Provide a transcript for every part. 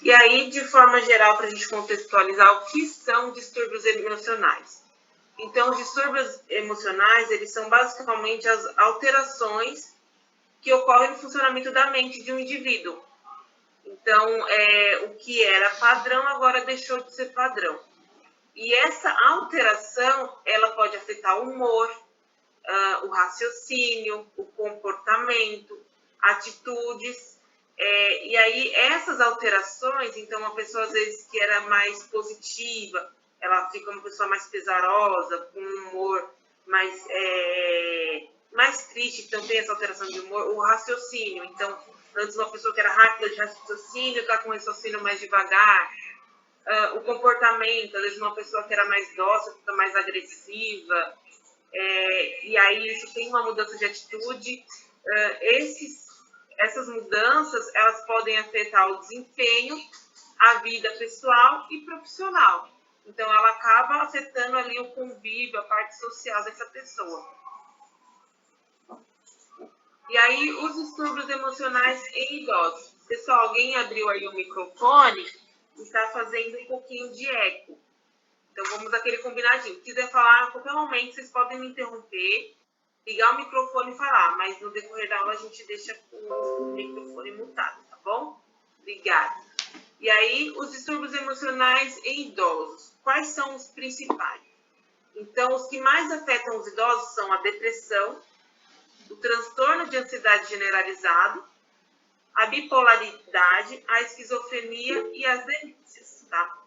E aí, de forma geral, para a gente contextualizar, o que são distúrbios emocionais? Então, os distúrbios emocionais, eles são basicamente as alterações que ocorrem no funcionamento da mente de um indivíduo. Então, o que era padrão agora deixou de ser padrão. E essa alteração, ela pode afetar o humor, o raciocínio, o comportamento, atitudes. E aí, essas alterações, então, uma pessoa, às vezes, que era mais positiva, ela fica uma pessoa mais pesarosa, com um humor mais triste, então tem essa alteração de humor, o raciocínio. Então, antes uma pessoa que era rápida de raciocínio, está com um raciocínio mais devagar. O comportamento, às vezes uma pessoa que era mais dócil, fica mais agressiva. E aí isso tem uma mudança de atitude. Essas mudanças, elas podem afetar o desempenho, a vida pessoal e profissional. Então, ela acaba afetando ali o convívio, a parte social dessa pessoa. E aí, os distúrbios emocionais em idosos. Pessoal, alguém abriu aí o microfone e está fazendo um pouquinho de eco. Então, vamos àquele combinadinho. Se quiser falar a qualquer momento, vocês podem me interromper, ligar o microfone e falar, mas no decorrer da aula a gente deixa o microfone mutado, tá bom? Obrigada. E aí, os distúrbios emocionais em idosos. Quais são os principais? Então, os que mais afetam os idosos são a depressão, o transtorno de ansiedade generalizado, a bipolaridade, a esquizofrenia e as demências, tá?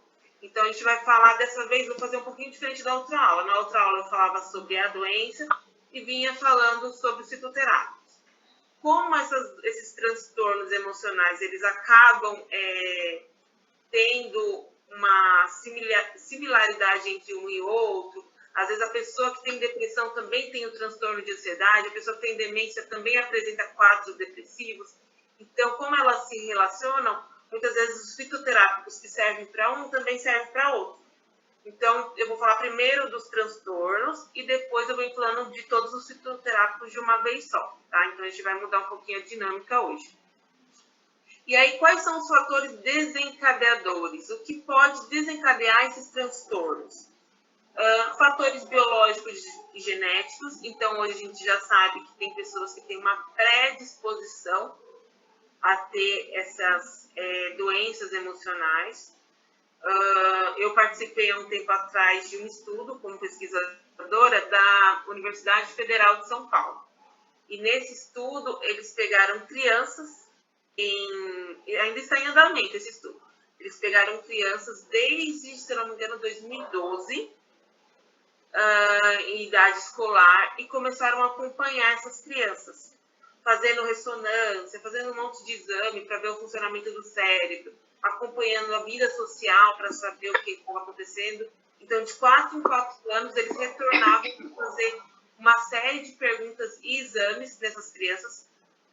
Então, a gente vai falar dessa vez, vou fazer um pouquinho diferente da outra aula. Na outra aula eu falava sobre a doença e vinha falando sobre os fitoterápicos. Como esses transtornos emocionais, eles acabam tendo uma similaridade entre um e outro. Às vezes a pessoa que tem depressão também tem o transtorno de ansiedade, a pessoa que tem demência também apresenta quadros depressivos. Então, como elas se relacionam, muitas vezes os fitoterápicos que servem para um também servem para outro. Então, eu vou falar primeiro dos transtornos e depois eu vou falando de todos os fitoterápicos de uma vez só, tá? Então, a gente vai mudar um pouquinho a dinâmica hoje. E aí, quais são os fatores desencadeadores? O que pode desencadear esses transtornos? Fatores biológicos e genéticos. Então, hoje a gente já sabe que tem pessoas que têm uma predisposição a ter essas doenças emocionais. Eu participei há um tempo atrás de um estudo como pesquisadora da Universidade Federal de São Paulo. E nesse estudo, eles pegaram crianças, ainda está em andamento esse estudo, eles pegaram crianças desde, se não me engano, 2012, em idade escolar, e começaram a acompanhar essas crianças, fazendo ressonância, fazendo um monte de exame para ver o funcionamento do cérebro, acompanhando a vida social para saber o que estava acontecendo. Então, de 4 em 4 anos, eles retornavam para fazer uma série de perguntas e exames dessas crianças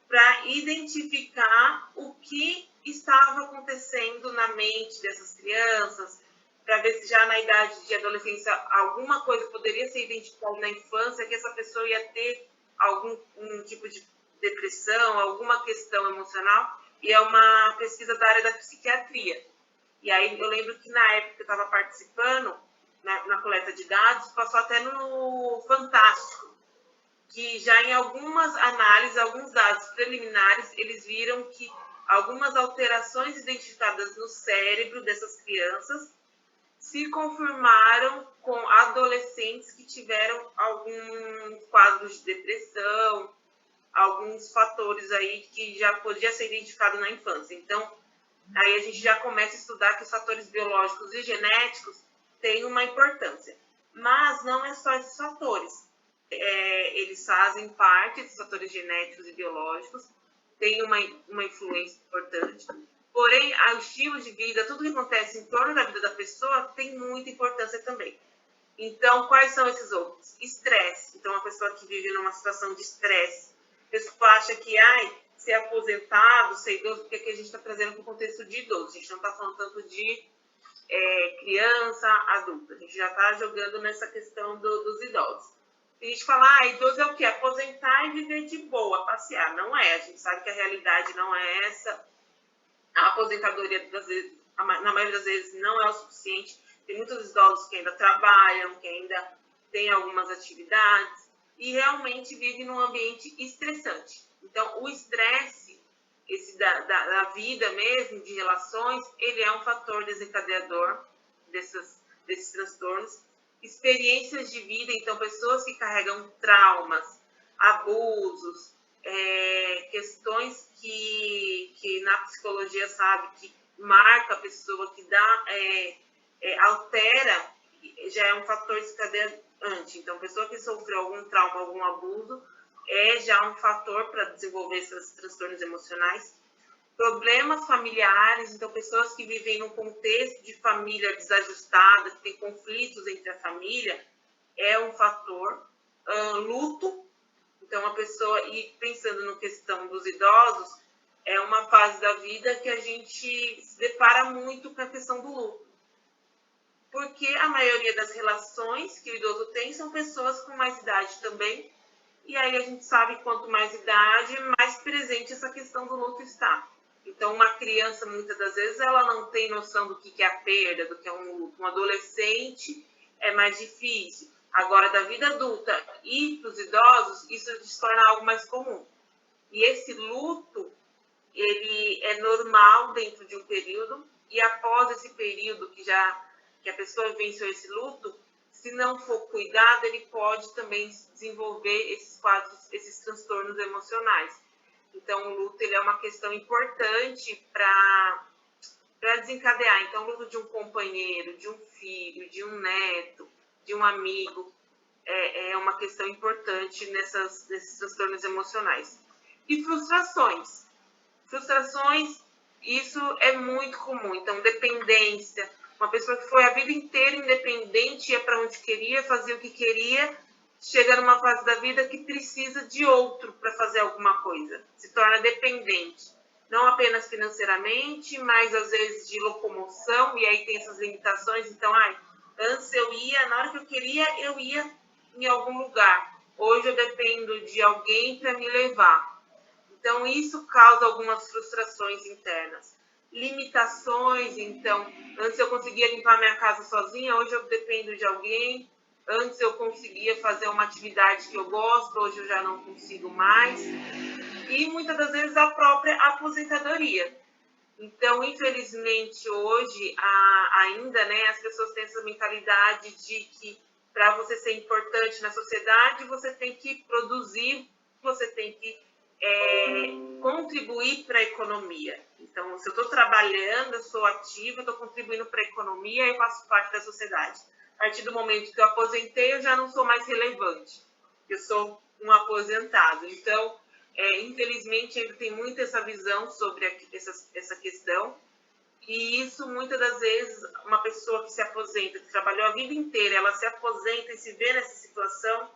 para identificar o que estava acontecendo na mente dessas crianças, para ver se já na idade de adolescência alguma coisa poderia ser identificada na infância, que essa pessoa ia ter algum tipo de depressão, alguma questão emocional, e é uma pesquisa da área da psiquiatria. E aí eu lembro que na época que eu estava participando, na coleta de dados, passou até no Fantástico, que já em algumas análises, alguns dados preliminares, eles viram que algumas alterações identificadas no cérebro dessas crianças se confirmaram com adolescentes que tiveram alguns quadros de depressão, alguns fatores aí que já podia ser identificado na infância. Então, aí a gente já começa a estudar que os fatores biológicos e genéticos têm uma importância. Mas não é só esses fatores. Eles fazem parte desses fatores genéticos e biológicos, tem uma influência importante. Porém, o estilo de vida, tudo que acontece em torno da vida da pessoa tem muita importância também. Então, quais são esses outros? Estresse. Então, uma pessoa que vive numa situação de estresse, a pessoa acha que, ser aposentado, ser idoso, porque aqui a gente está trazendo para o contexto de idoso, a gente não está falando tanto de criança, adulta, a gente já está jogando nessa questão dos idosos. A gente fala, idoso é o quê? Aposentar e viver de boa, passear. Não é, a gente sabe que a realidade não é essa. A aposentadoria, na maioria das vezes, não é o suficiente. Tem muitos idosos que ainda trabalham, que ainda têm algumas atividades e realmente vivem num ambiente estressante. Então, o estresse, esse da vida mesmo, de relações, ele é um fator desencadeador desses transtornos. Experiências de vida, então, pessoas que carregam traumas, abusos, questões que na psicologia sabe que marca a pessoa, que altera, já é um fator desencadeante. Então, pessoa que sofreu algum trauma, algum abuso, é já um fator para desenvolver esses transtornos emocionais. Problemas familiares, então pessoas que vivem num contexto de família desajustada, que tem conflitos entre a família, é um fator. Luto, então a pessoa, e pensando na questão dos idosos, é uma fase da vida que a gente se depara muito com a questão do luto. Porque a maioria das relações que o idoso tem são pessoas com mais idade também, e aí a gente sabe que quanto mais idade, mais presente essa questão do luto está. Então, uma criança, muitas das vezes, ela não tem noção do que é a perda, do que é um luto. Um adolescente é mais difícil. Agora, da vida adulta e para os idosos, isso se torna algo mais comum. E esse luto, ele é normal dentro de um período, e após esse período que a pessoa venceu esse luto, se não for cuidado, ele pode também desenvolver esses quadros, esses transtornos emocionais. Então, o luto, ele é uma questão importante para desencadear. Então, o luto de um companheiro, de um filho, de um neto, de um amigo, é uma questão importante nesses transtornos emocionais. E frustrações. Frustrações, isso é muito comum. Então, dependência. Uma pessoa que foi a vida inteira independente, ia para onde queria, fazia o que queria, chega numa fase da vida que precisa de outro para fazer alguma coisa. Se torna dependente. Não apenas financeiramente, mas às vezes de locomoção, e aí tem essas limitações. Então, antes eu ia, na hora que eu ia em algum lugar. Hoje eu dependo de alguém para me levar. Então, isso causa algumas frustrações internas. Limitações, então, antes eu conseguia limpar minha casa sozinha, hoje eu dependo de alguém. Antes eu conseguia fazer uma atividade que eu gosto, hoje eu já não consigo mais. E muitas das vezes a própria aposentadoria. Então, infelizmente, hoje ainda, as pessoas têm essa mentalidade de que para você ser importante na sociedade, você tem que produzir, você tem que contribuir para a economia. Então, se eu estou trabalhando, eu sou ativa, estou contribuindo para a economia, eu faço parte da sociedade. A partir do momento que eu aposentei, eu já não sou mais relevante. Eu sou um aposentado. Então, infelizmente, ainda tem muito essa visão sobre essa questão. E isso, muitas das vezes, uma pessoa que se aposenta, que trabalhou a vida inteira, ela se aposenta e se vê nessa situação,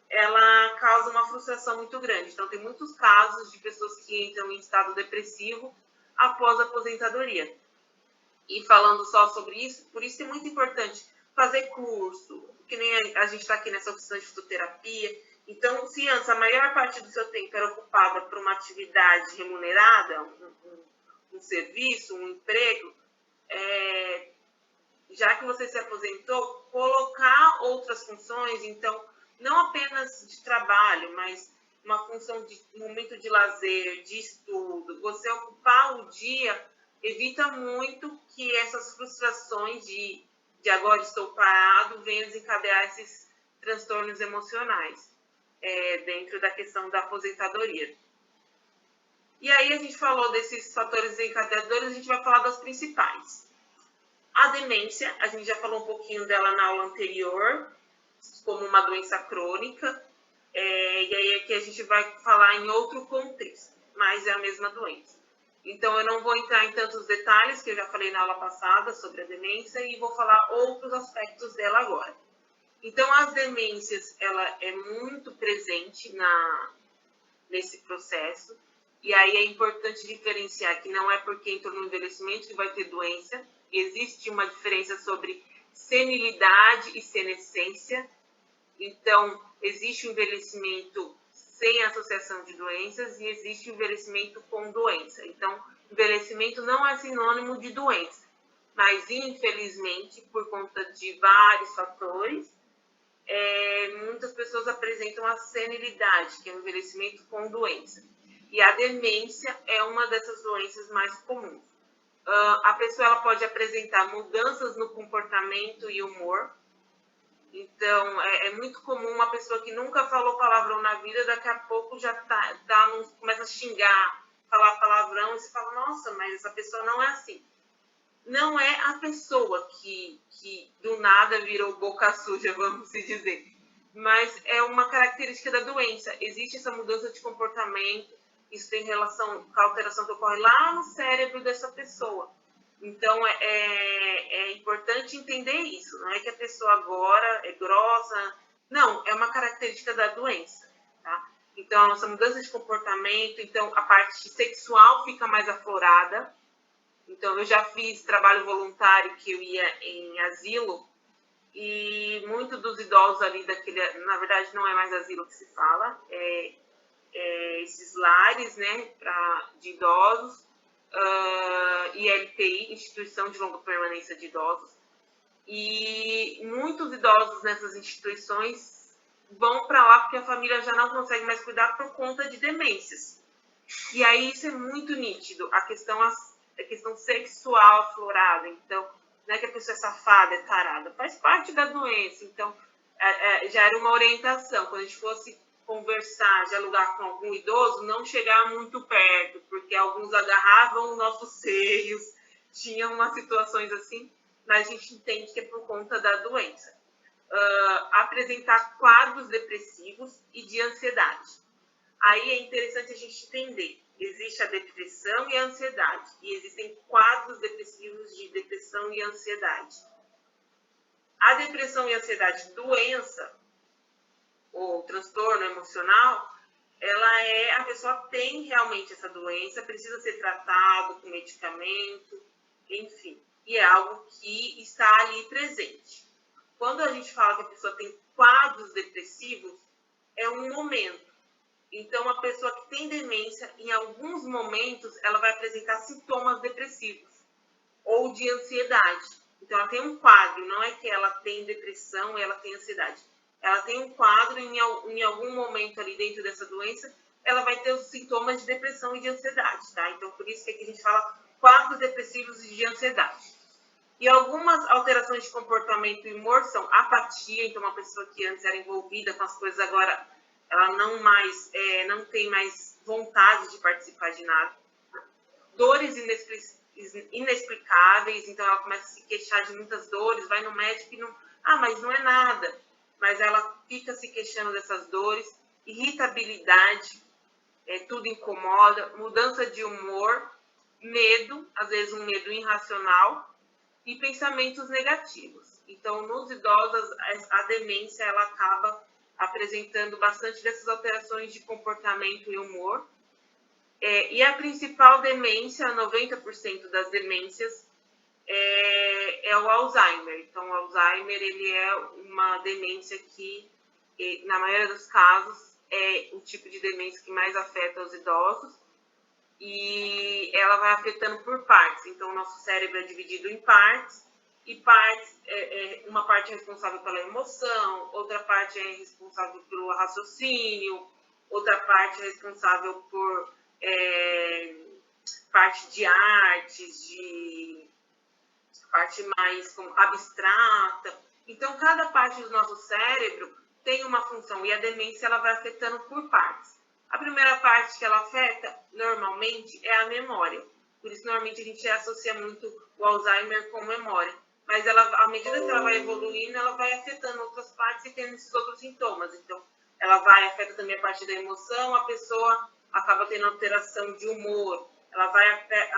ela causa uma frustração muito grande. Então, tem muitos casos de pessoas que entram em estado depressivo após a aposentadoria. E falando só sobre isso, por isso é muito importante fazer curso, que nem a gente está aqui nessa oficina de fitoterapia. Então, se antes a maior parte do seu tempo era ocupada por uma atividade remunerada, um serviço, um emprego, já que você se aposentou, colocar outras funções, então, não apenas de trabalho, mas uma função de momento de lazer, de estudo, você ocupar o dia, evita muito que essas frustrações de agora estou parado venham desencadear esses transtornos emocionais dentro da questão da aposentadoria. E aí a gente falou desses fatores desencadeadores, a gente vai falar das principais. A demência, a gente já falou um pouquinho dela na aula anterior, como uma doença crônica, e aí aqui a gente vai falar em outro contexto, mas é a mesma doença. Então, eu não vou entrar em tantos detalhes, que eu já falei na aula passada sobre a demência, e vou falar outros aspectos dela agora. Então, as demências, ela é muito presente nesse processo, e aí é importante diferenciar que não é porque entrou no envelhecimento que vai ter doença, existe uma diferença sobre senilidade e senescência. Então, existe o envelhecimento sem associação de doenças e existe o envelhecimento com doença. Então, envelhecimento não é sinônimo de doença, mas infelizmente, por conta de vários fatores, muitas pessoas apresentam a senilidade, que é o envelhecimento com doença. E a demência é uma dessas doenças mais comuns. A pessoa ela pode apresentar mudanças no comportamento e humor. Então, é muito comum uma pessoa que nunca falou palavrão na vida, daqui a pouco já começa a xingar, falar palavrão, e você fala, nossa, mas essa pessoa não é assim. Não é a pessoa que do nada virou boca suja, vamos dizer. Mas é uma característica da doença. Existe essa mudança de comportamento, isso tem relação com a alteração que ocorre lá no cérebro dessa pessoa. Então, é importante entender isso. Não é que a pessoa agora é grossa. Não, é uma característica da doença. Tá? Então, a nossa mudança de comportamento, então a parte sexual fica mais aflorada. Então, eu já fiz trabalho voluntário que eu ia em asilo e muitos dos idosos ali na verdade não é mais asilo que se fala, esses lares, né, de idosos, ILPI, Instituição de Longa Permanência de Idosos, e muitos idosos nessas instituições vão para lá porque a família já não consegue mais cuidar por conta de demências. E aí isso é muito nítido, a questão sexual aflorada. Então, não é que a pessoa é safada, é tarada, faz parte da doença. Então, já era uma orientação, quando a gente fosse conversar, dialogar com algum idoso, não chegar muito perto, porque alguns agarravam os nossos seios, tinham umas situações assim, mas a gente entende que é por conta da doença. Apresentar quadros depressivos e de ansiedade. Aí é interessante a gente entender, existe a depressão e a ansiedade, e existem quadros depressivos de depressão e ansiedade. A depressão e a ansiedade, doença, ou transtorno emocional, a pessoa tem realmente essa doença, precisa ser tratado com medicamento, enfim, e é algo que está ali presente. Quando a gente fala que a pessoa tem quadros depressivos, é um momento. Então, a pessoa que tem demência, em alguns momentos, ela vai apresentar sintomas depressivos ou de ansiedade. Então, ela tem um quadro, não é que ela tem depressão e ela tem ansiedade. Ela tem um quadro e em algum momento ali dentro dessa doença, ela vai ter os sintomas de depressão e de ansiedade, tá? Então, por isso que aqui a gente fala quadros depressivos e de ansiedade. E algumas alterações de comportamento e humor são apatia, então uma pessoa que antes era envolvida com as coisas, agora ela não tem mais vontade de participar de nada. Dores inexplicáveis, então ela começa a se queixar de muitas dores, vai no médico e não... mas não é nada. Mas ela fica se queixando dessas dores. Irritabilidade, tudo incomoda. Mudança de humor, medo, às vezes um medo irracional, e pensamentos negativos. Então, nos idosos, a demência ela acaba apresentando bastante dessas alterações de comportamento e humor. E a principal demência, 90% das demências, é o Alzheimer. Então, o Alzheimer ele é uma demência que, na maioria dos casos, é o tipo de demência que mais afeta os idosos. E ela vai afetando por partes. Então, o nosso cérebro é dividido em partes, e uma parte é responsável pela emoção, outra parte é responsável pelo raciocínio, outra parte é responsável por parte de artes, de parte mais abstrata. Então, cada parte do nosso cérebro tem uma função, e a demência ela vai afetando por partes. A primeira parte que ela afeta, normalmente, é a memória. Por isso, normalmente, a gente associa muito o Alzheimer com memória. Mas, à medida que ela vai evoluindo, ela vai afetando outras partes e tendo esses outros sintomas. Então, ela afeta também a parte da emoção, a pessoa acaba tendo alteração de humor. Ela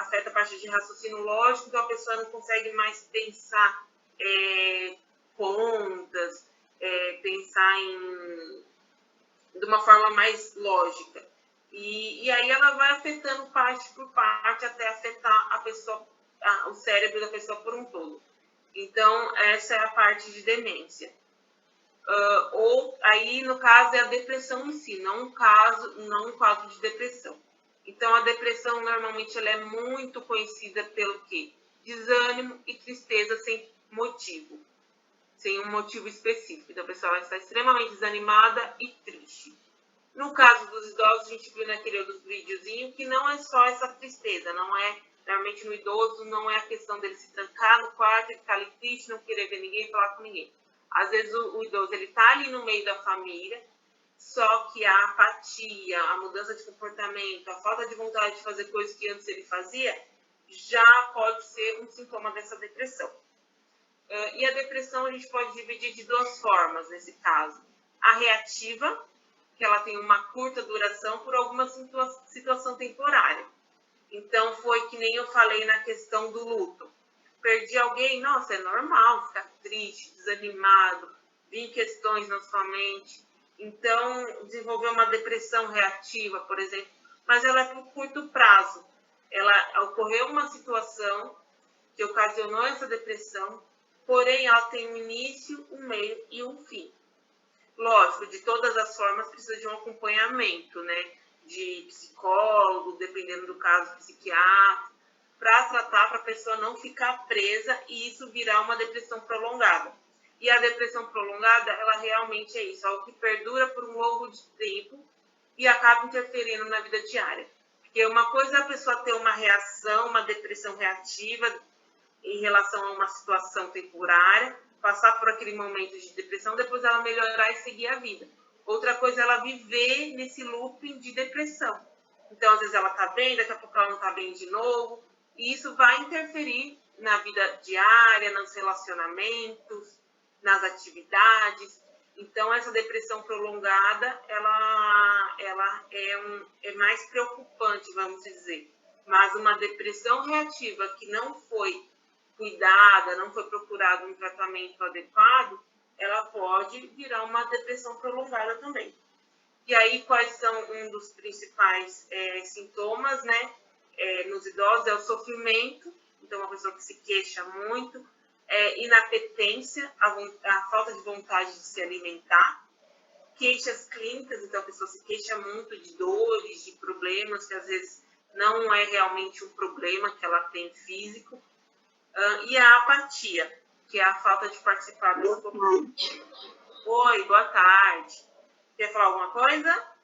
afeta a parte de raciocínio lógico, então a pessoa não consegue mais pensar contas, pensar de uma forma mais lógica. E aí ela vai afetando parte por parte até afetar a pessoa, o cérebro da pessoa por um todo. Então, essa é a parte de demência. Ou aí, no caso, é a depressão em si, não um quadro de depressão. Então, a depressão, normalmente, ela é muito conhecida pelo quê? Desânimo e tristeza sem motivo, sem um motivo específico. Então, a pessoa está extremamente desanimada e triste. No caso dos idosos, a gente viu naquele outro videozinho que não é só essa tristeza, não é, realmente no idoso, não é a questão dele se trancar no quarto e ficar ali triste, não querer ver ninguém, falar com ninguém. Às vezes o idoso, ele está ali no meio da família, só que a apatia, a mudança de comportamento, a falta de vontade de fazer coisas que antes ele fazia, já pode ser um sintoma dessa depressão. E a depressão a gente pode dividir de duas formas nesse caso. A reativa, que ela tem uma curta duração por alguma situação temporária. Então, foi que nem eu falei na questão do luto. Perdi alguém, nossa, é normal ficar triste, desanimado, vir questões na sua mente. Então, desenvolver uma depressão reativa, por exemplo, mas ela é por curto prazo. Ela ocorreu uma situação que ocasionou essa depressão, porém ela tem um início, um meio e um fim. Lógico, de todas as formas precisa de um acompanhamento, né? De psicólogo, dependendo do caso, psiquiatra, para tratar, para a pessoa não ficar presa e isso virar uma depressão prolongada. E a depressão prolongada, ela realmente é isso, algo que perdura por um longo de tempo e acaba interferindo na vida diária. Porque uma coisa é a pessoa ter uma reação, uma depressão reativa em relação a uma situação temporária, passar por aquele momento de depressão, depois ela melhorar e seguir a vida. Outra coisa é ela viver nesse looping de depressão. Então, às vezes ela está bem, daqui a pouco ela não está bem de novo, e isso vai interferir na vida diária, nos relacionamentos, nas atividades. Então, essa depressão prolongada, ela é mais preocupante, vamos dizer. Mas uma depressão reativa que não foi cuidada, não foi procurado um tratamento adequado, ela pode virar uma depressão prolongada também. E aí, quais são um dos principais sintomas, né? Nos idosos é o sofrimento, então uma pessoa que se queixa muito, inapetência, a falta de vontade de se alimentar, queixas clínicas, então a pessoa se queixa muito de dores, de problemas que às vezes não é realmente um problema que ela tem físico, e a apatia, que é a falta de participar das comunidades. Oi, boa tarde. Quer falar alguma coisa?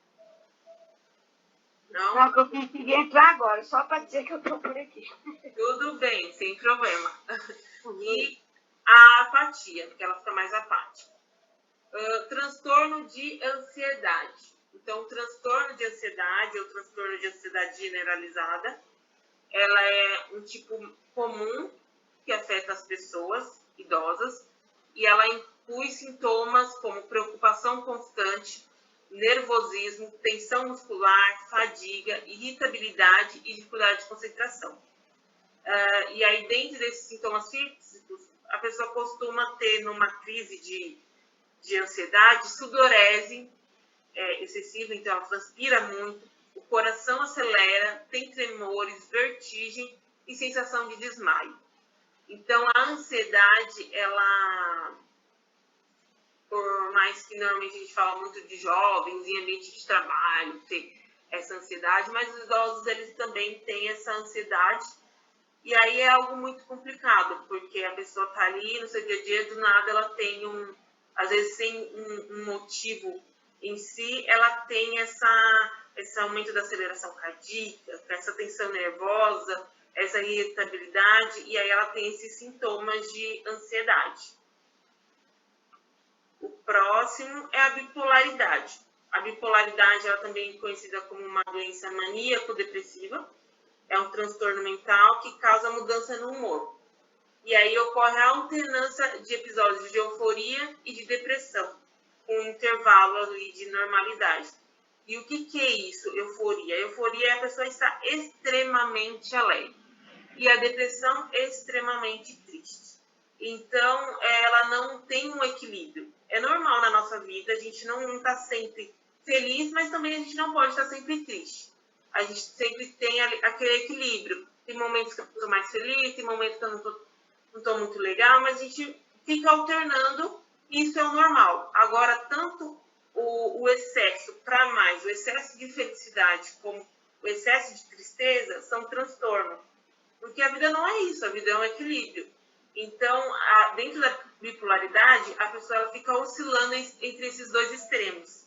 Não? Não, que eu consegui entrar agora, só para dizer que eu estou por aqui. Tudo bem, sem problema. E a apatia, porque ela fica mais apática. Transtorno de ansiedade. Então, o transtorno de ansiedade, ou transtorno de ansiedade generalizada, ela é um tipo comum que afeta as pessoas idosas e ela inclui sintomas como preocupação constante, nervosismo, tensão muscular, fadiga, irritabilidade e dificuldade de concentração. E aí, dentro desses sintomas físicos, a pessoa costuma ter, numa crise de ansiedade, sudorese excessiva, então ela transpira muito, o coração acelera, tem tremores, vertigem e sensação de desmaio. Então, a ansiedade, ela, por mais que normalmente a gente fala muito de jovens em ambiente de trabalho, ter essa ansiedade, mas os idosos, eles também têm essa ansiedade. E aí é algo muito complicado, porque a pessoa está ali no seu dia a dia, do nada ela tem às vezes sem um motivo em si, ela tem esse aumento da aceleração cardíaca, essa tensão nervosa, essa irritabilidade, e aí ela tem esses sintomas de ansiedade. O próximo é a bipolaridade. A bipolaridade, ela também é conhecida como uma doença maníaco-depressiva, é um transtorno mental que causa mudança no humor. E aí ocorre a alternância de episódios de euforia e de depressão, com um intervalo ali de normalidade. E o que é isso, euforia? A euforia é a pessoa estar extremamente alegre. E a depressão é extremamente triste. Então, ela não tem um equilíbrio. É normal na nossa vida, a gente não está sempre feliz, mas também a gente não pode estar sempre triste. A gente sempre tem aquele equilíbrio. Tem momentos que eu estou mais feliz, tem momentos que eu não estou muito legal, mas a gente fica alternando e isso é o normal. Agora, tanto o excesso para mais, o excesso de felicidade como o excesso de tristeza são transtorno. Porque a vida não é isso, a vida é um equilíbrio. Então, dentro da bipolaridade, a pessoa ela fica oscilando entre esses dois extremos.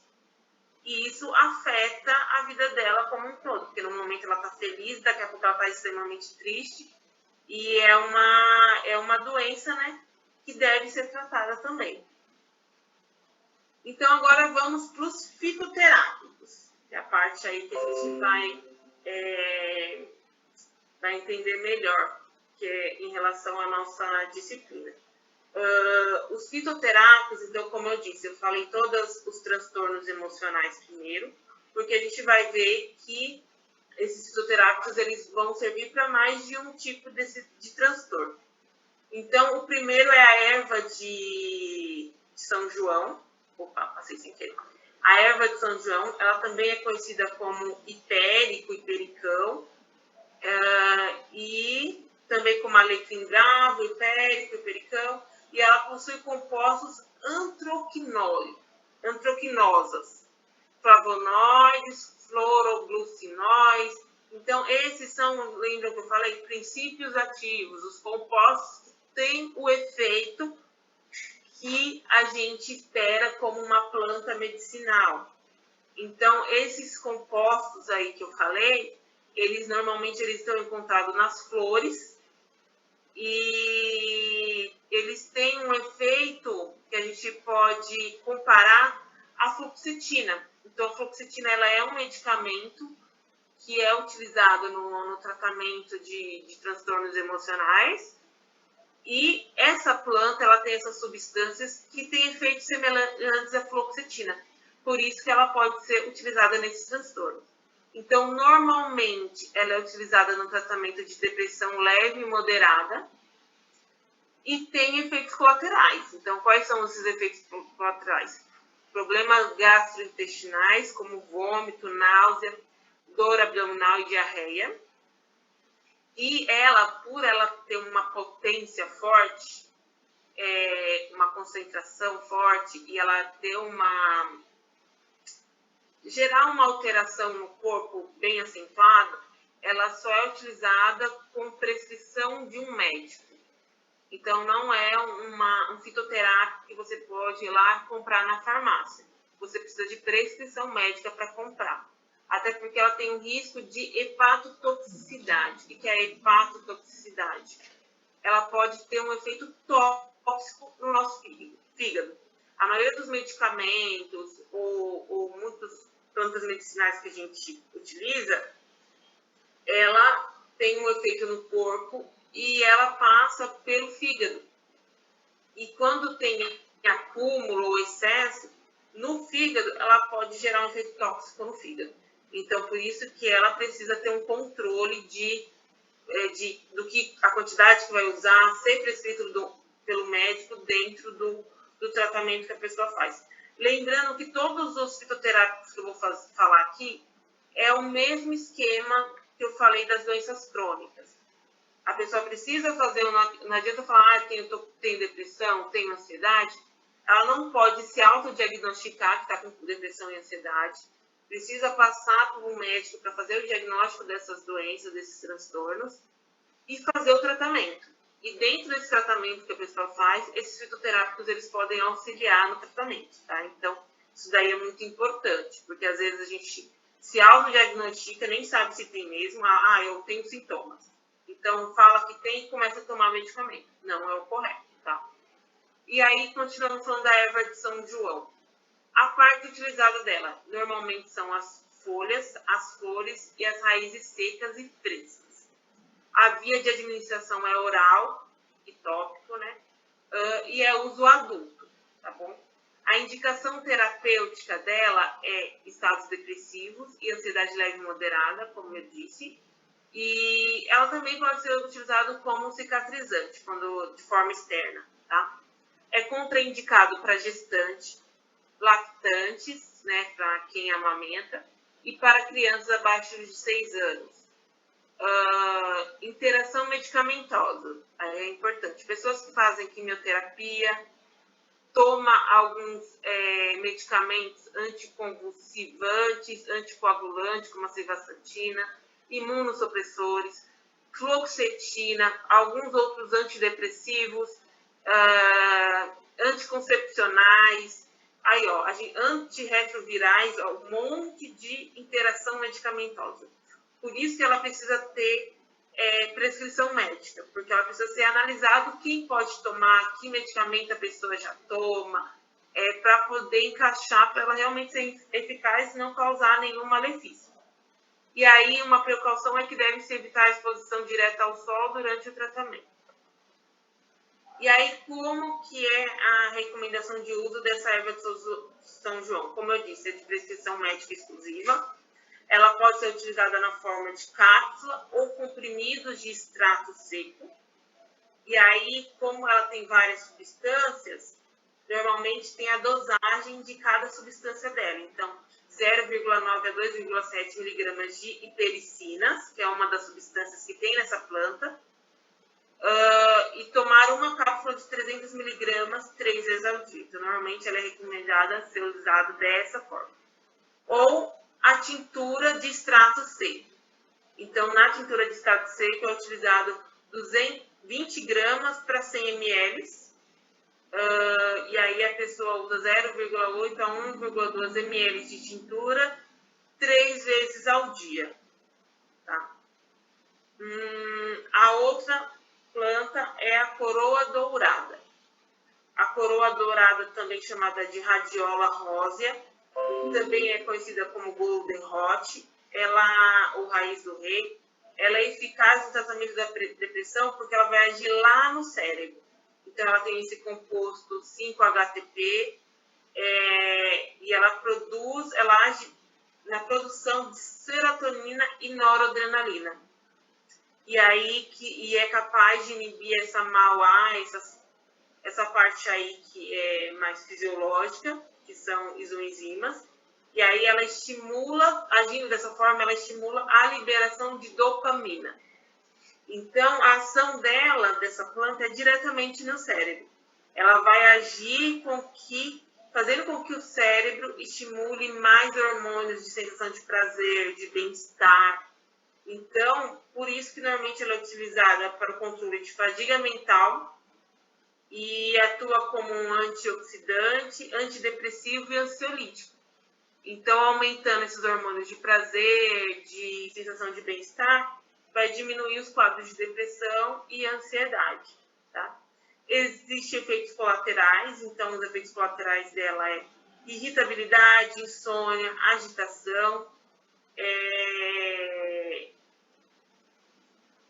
E isso afeta a vida dela como um todo. Porque no momento ela está feliz, daqui a pouco ela está extremamente triste. E é uma doença, né, que deve ser tratada também. Então, agora vamos para os fitoterápicos, que é a parte aí que a gente vai entender melhor, que é em relação à nossa disciplina. Os fitoterápicos, então, como eu disse, eu falei todos os transtornos emocionais primeiro, porque a gente vai ver que esses fitoterápicos eles vão servir para mais de um tipo de transtorno. Então, o primeiro é a erva de São João. Opa, passei sem querer. A erva de São João, ela também é conhecida como hipérico, hipericão, e também como alecrim bravo, hipérico, hipericão, e ela possui compostos antroquinosas, flavonoides, fluoroglucinóis. Então, esses são, lembram que eu falei, princípios ativos, os compostos que têm o efeito que a gente espera como uma planta medicinal. Então, esses compostos aí que eu falei, normalmente estão encontrados nas flores e eles têm um efeito que a gente pode comparar à fluoxetina. Então, a fluoxetina ela é um medicamento que é utilizado no tratamento de transtornos emocionais. E essa planta, ela tem essas substâncias que têm efeitos semelhantes à fluoxetina. Por isso que ela pode ser utilizada nesses transtornos. Então, normalmente, ela é utilizada no tratamento de depressão leve e moderada e tem efeitos colaterais. Então, quais são esses efeitos colaterais? Problemas gastrointestinais, como vômito, náusea, dor abdominal e diarreia. E ela, por ela ter uma potência forte, uma concentração forte, e ela ter gerar uma alteração no corpo bem acentuada, ela só é utilizada com prescrição de um médico. Então, não é um fitoterápico que você pode ir lá comprar na farmácia. Você precisa de prescrição médica para comprar. Até porque ela tem um risco de hepatotoxicidade. O que é a hepatotoxicidade? Ela pode ter um efeito tóxico no nosso fígado. A maioria dos medicamentos ou muitas plantas medicinais que a gente utiliza, ela tem um efeito no corpo e ela passa pelo fígado. E quando tem acúmulo ou excesso no fígado, ela pode gerar um efeito tóxico no fígado. Então, por isso que ela precisa ter um controle do que a quantidade que vai usar, ser prescrito pelo médico dentro do tratamento que a pessoa faz. Lembrando que todos os fitoterápicos que eu vou falar aqui é o mesmo esquema que eu falei das doenças crônicas. A pessoa precisa fazer, não adianta falar, tenho depressão, tenho ansiedade. Ela não pode se autodiagnosticar que está com depressão e ansiedade. Precisa passar por um médico para fazer o diagnóstico dessas doenças, desses transtornos, e fazer o tratamento. E dentro desse tratamento que a pessoa faz, esses fitoterápicos eles podem auxiliar no tratamento, tá? Então, isso daí é muito importante, porque às vezes a gente se autodiagnostica, nem sabe se tem mesmo, eu tenho sintomas. Então, fala que tem e começa a tomar medicamento. Não é o correto, tá? E aí, continuando falando da erva de São João. A parte utilizada dela, normalmente são as folhas, as flores e as raízes secas e frescas. A via de administração é oral e tópico, né? E é uso adulto, tá bom? A indicação terapêutica dela é estados depressivos e ansiedade leve e moderada, como eu disse. E ela também pode ser utilizada como cicatrizante, de forma externa, tá? É contraindicado para gestante, lactantes, né, para quem amamenta, e para crianças abaixo de 6 anos. Interação medicamentosa, é importante. Pessoas que fazem quimioterapia, toma alguns medicamentos anticonvulsivantes, anticoagulantes, como a simvastatina, imunossupressores, fluoxetina, alguns outros antidepressivos, anticoncepcionais, aí, ó, antirretrovirais, ó, um monte de interação medicamentosa. Por isso que ela precisa ter prescrição médica, porque ela precisa ser analisado quem pode tomar, que medicamento a pessoa já toma, para poder encaixar, para ela realmente ser eficaz e não causar nenhum malefício. E aí, uma precaução é que deve-se evitar a exposição direta ao sol durante o tratamento. E aí, como que é a recomendação de uso dessa erva de São João? Como eu disse, é de prescrição médica exclusiva. Ela pode ser utilizada na forma de cápsula ou comprimidos de extrato seco. E aí, como ela tem várias substâncias, normalmente tem a dosagem de cada substância dela. Então, 0,9 a 2,7 miligramas de hipericinas, que é uma das substâncias que tem nessa planta, e tomar uma cápsula de 300 miligramas 3 vezes ao dia. Então, normalmente ela é recomendada ser usada dessa forma. Ou a tintura de extrato seco. Então, na tintura de extrato seco é utilizado 20 gramas para 100 ml. E aí a pessoa usa 0,8 a 1,2 ml de tintura 3 vezes ao dia. Tá? A outra planta é a coroa dourada. A coroa dourada, também chamada de radiola rósea, também é conhecida como golden rot, ou raiz do rei. Ela é eficaz no tratamento da depressão porque ela vai agir lá no cérebro. Então, ela tem esse composto 5-HTP e ela age na produção de serotonina e noradrenalina. E aí é capaz de inibir essa MAO-A, essa parte aí que é mais fisiológica, que são isoenzimas. E aí ela estimula, agindo dessa forma, ela estimula a liberação de dopamina. Então, a ação dessa planta, é diretamente no cérebro. Ela vai agir fazendo com que o cérebro estimule mais hormônios de sensação de prazer, de bem-estar. Então, por isso que normalmente ela é utilizada para o controle de fadiga mental e atua como um antioxidante, antidepressivo e ansiolítico. Então, aumentando esses hormônios de prazer, de sensação de bem-estar, vai diminuir os quadros de depressão e ansiedade, tá? Existem efeitos colaterais, então os efeitos colaterais dela é irritabilidade, insônia, agitação,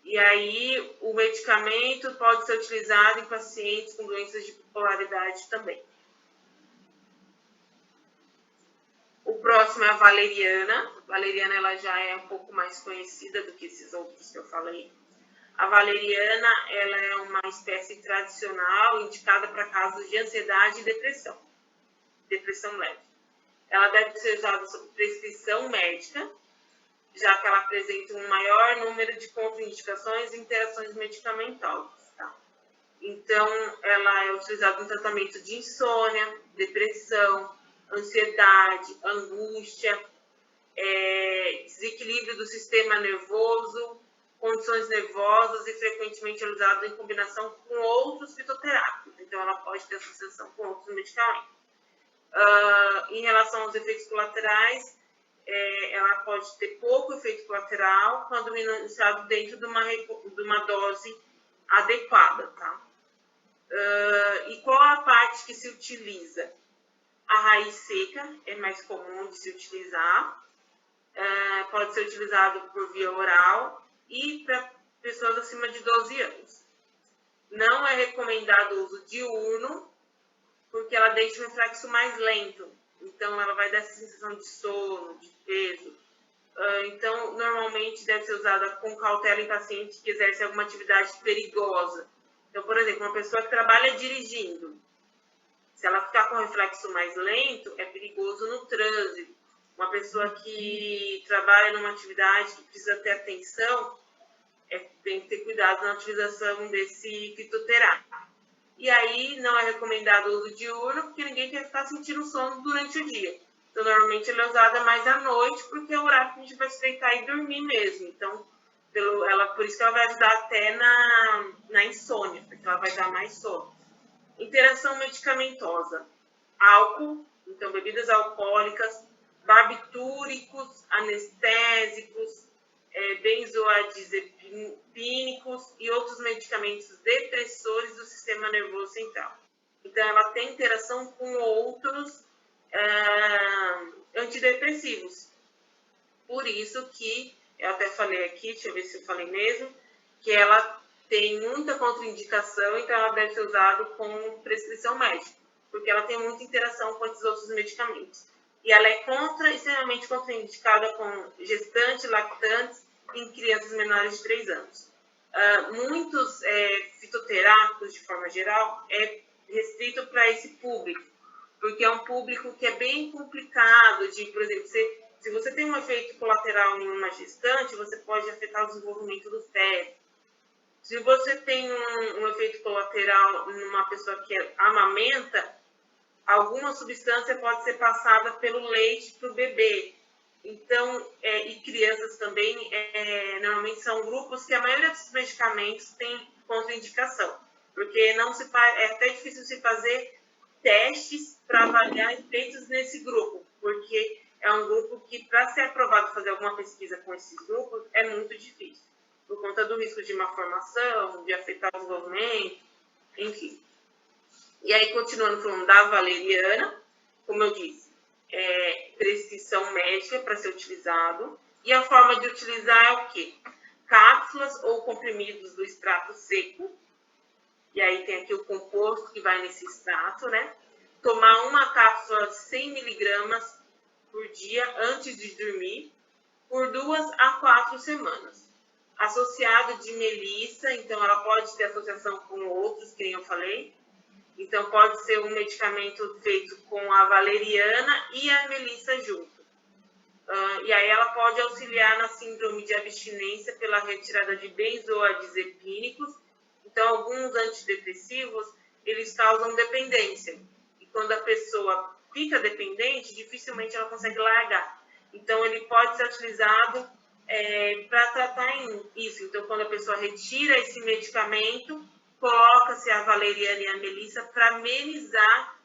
e aí o medicamento pode ser utilizado em pacientes com doenças de bipolaridade também. O próximo é a valeriana. A valeriana ela já é um pouco mais conhecida do que esses outros que eu falei. A valeriana ela é uma espécie tradicional indicada para casos de ansiedade e depressão leve. Ela deve ser usada sob prescrição médica, já que ela apresenta um maior número de contraindicações e interações medicamentosas. Tá? Então, ela é utilizada no tratamento de insônia, depressão, ansiedade, angústia, desequilíbrio do sistema nervoso, condições nervosas e frequentemente é usada em combinação com outros fitoterápicos. Então, ela pode ter associação com outros medicamentos. Em relação aos efeitos colaterais, ela pode ter pouco efeito colateral quando administrado dentro de uma dose adequada. Tá? E qual a parte que se utiliza? A raiz seca é mais comum de se utilizar, pode ser utilizado por via oral e para pessoas acima de 12 anos. Não é recomendado o uso diurno, porque ela deixa o reflexo mais lento. Então, ela vai dar essa sensação de sono, de peso. Então, normalmente deve ser usada com cautela em pacientes que exercem alguma atividade perigosa. Então, por exemplo, uma pessoa que trabalha dirigindo, se ela ficar com o reflexo mais lento, é perigoso no trânsito. Uma pessoa que trabalha numa atividade que precisa ter atenção, tem que ter cuidado na utilização desse fitoterápico. E aí não é recomendado o uso diurno, porque ninguém quer ficar sentindo sono durante o dia. Então, normalmente ela é usada mais à noite, porque é o horário que a gente vai se deitar e dormir mesmo. Então, por isso que ela vai ajudar até na insônia, porque ela vai dar mais sono. Interação medicamentosa. Álcool, então bebidas alcoólicas, barbitúricos, anestésicos, benzodiazepínicos e outros medicamentos depressores do sistema nervoso central. Então, ela tem interação com outros antidepressivos. Por isso que, eu até falei aqui, deixa eu ver se eu falei mesmo, que ela tem muita contraindicação, então ela deve ser usada com prescrição médica, porque ela tem muita interação com esses outros medicamentos. E ela é extremamente contraindicada com gestantes, lactantes, em crianças menores de 3 anos. Muitos fitoterápicos, de forma geral, é restrito para esse público, porque é um público que é bem complicado de, por exemplo, se você tem um efeito colateral em uma gestante, você pode afetar o desenvolvimento do feto. Se você tem um efeito colateral numa pessoa que amamenta, alguma substância pode ser passada pelo leite para o bebê. Então, e crianças também, normalmente são grupos que a maioria dos medicamentos tem contraindicação, porque é até difícil se fazer testes para avaliar efeitos nesse grupo, porque é um grupo que, para ser aprovado fazer alguma pesquisa com esses grupos, é muito difícil, por conta do risco de malformação, de afetar o desenvolvimento, enfim. E aí, continuando falando da valeriana, como eu disse, prescrição médica para ser utilizado. E a forma de utilizar é o quê? Cápsulas ou comprimidos do extrato seco. E aí tem aqui o composto que vai nesse extrato, né? Tomar uma cápsula de 100 miligramas por dia antes de dormir, por 2 a 4 semanas. Associado de melissa, então ela pode ter associação com outros, que eu falei. Então, pode ser um medicamento feito com a valeriana e a melissa junto. E aí ela pode auxiliar na síndrome de abstinência pela retirada de benzodiazepínicos. Então, alguns antidepressivos, eles causam dependência. E quando a pessoa fica dependente, dificilmente ela consegue largar. Então, ele pode ser utilizado para tratar isso. Então, quando a pessoa retira esse medicamento, coloca-se a valeriana e a melissa para amenizar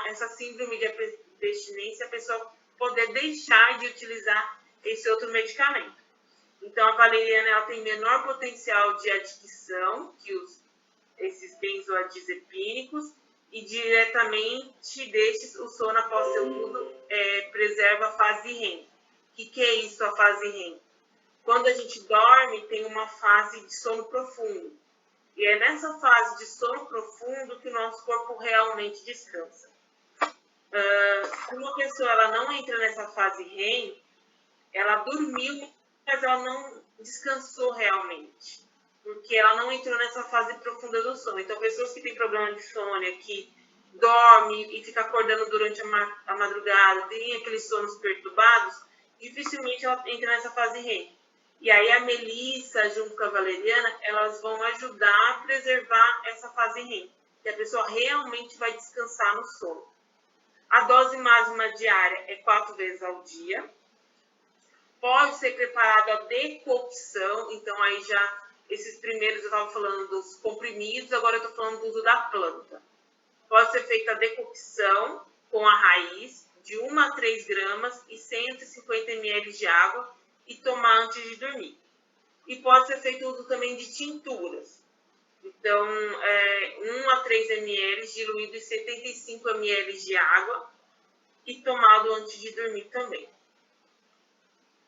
essa síndrome de abstinência, a pessoa poder deixar de utilizar esse outro medicamento. Então, a valeriana ela tem menor potencial de adicção que esses benzodiazepínicos e diretamente deixa o sono após seu uso, preserva a fase REM. O que é isso, a fase REM? Quando a gente dorme, tem uma fase de sono profundo. E é nessa fase de sono profundo que o nosso corpo realmente descansa. Se uma pessoa ela não entra nessa fase REM, ela dormiu, mas ela não descansou realmente, porque ela não entrou nessa fase profunda do sono. Então, pessoas que têm problema de insônia, que dorme e fica acordando durante a madrugada, tem aqueles sonos perturbados, dificilmente ela entra nessa fase REM. E aí a melissa junto com a valeriana, elas vão ajudar a preservar essa fase REM, que a pessoa realmente vai descansar no sono. A dose máxima diária é 4 vezes ao dia. Pode ser preparado a decocção, então aí já, esses primeiros eu estava falando dos comprimidos, agora eu estou falando do uso da planta. Pode ser feita a decocção com a raiz, de 1 a 3 gramas e 150 ml de água, e tomar antes de dormir. E pode ser feito uso também de tinturas. Então, 1 a 3 ml diluído em 75 ml de água e tomado antes de dormir também.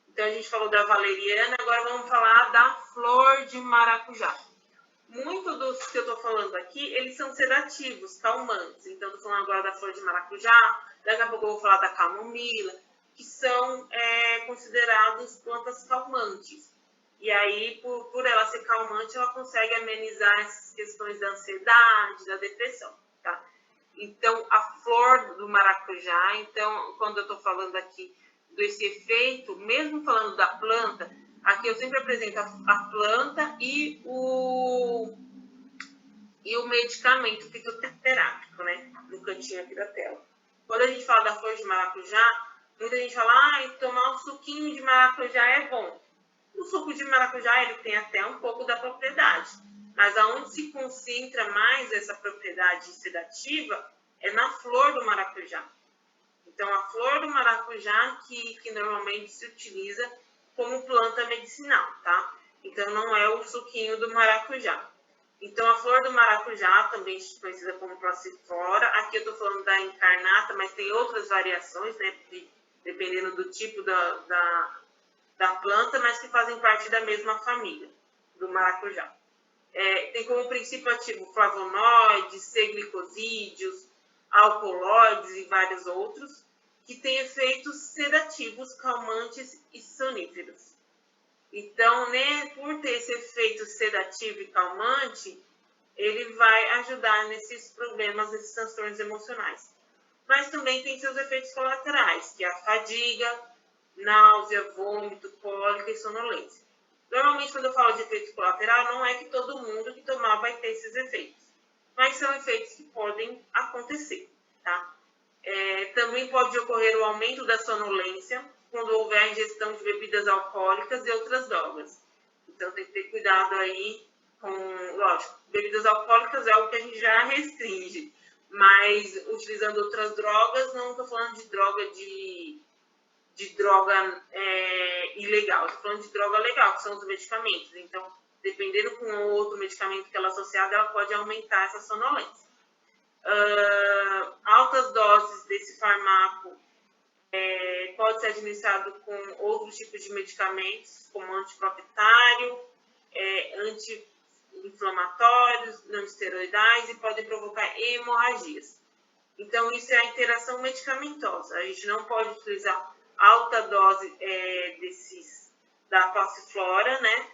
Então, a gente falou da valeriana, agora vamos falar da flor de maracujá. Muitos dos que eu estou falando aqui, eles são sedativos, calmantes. Então, estou falando agora da flor de maracujá, daqui a pouco eu vou falar da camomila, que são considerados plantas calmantes. E aí, por ela ser calmante, ela consegue amenizar essas questões da ansiedade, da depressão, tá? Então, a flor do maracujá, então, quando eu estou falando aqui desse efeito, mesmo falando da planta, aqui eu sempre apresento a planta e e o medicamento fitoterápico, né? No cantinho aqui da tela. Quando a gente fala da flor de maracujá, muita gente fala, tomar um suquinho de maracujá é bom. O suco de maracujá, ele tem até um pouco da propriedade, mas aonde se concentra mais essa propriedade sedativa é na flor do maracujá. Então, a flor do maracujá que normalmente se utiliza como planta medicinal, tá? Então, não é o suquinho do maracujá. Então, a flor do maracujá, também conhecida como passiflora, aqui eu estou falando da incarnata, mas tem outras variações, né? Dependendo do tipo da planta, mas que fazem parte da mesma família, do maracujá. Tem como princípio ativo flavonoides, C-glicosídeos, alcaloides e vários outros, que têm efeitos sedativos, calmantes e soníferos. Então, né, por ter esse efeito sedativo e calmante, ele vai ajudar nesses problemas, nesses transtornos emocionais. Mas também tem seus efeitos colaterais, que é a fadiga, náusea, vômito, cólica e sonolência. Normalmente, quando eu falo de efeito colateral, não é que todo mundo que tomar vai ter esses efeitos, mas são efeitos que podem acontecer, tá? Também pode ocorrer o aumento da sonolência quando houver a ingestão de bebidas alcoólicas e outras drogas. Então, tem que ter cuidado aí com, lógico, bebidas alcoólicas é algo que a gente já restringe, mas utilizando outras drogas, não estou falando de droga ilegal, estou falando de droga legal, que são os medicamentos. Então, dependendo com o outro medicamento que ela é associada, ela pode aumentar essa sonolência. Altas doses desse fármaco pode ser administrado com outros tipos de medicamentos, como antiproprietário, anti-inflamatórios, não esteroidais, e podem provocar hemorragias. Então, isso é a interação medicamentosa. A gente não pode utilizar alta dose da passiflora, né,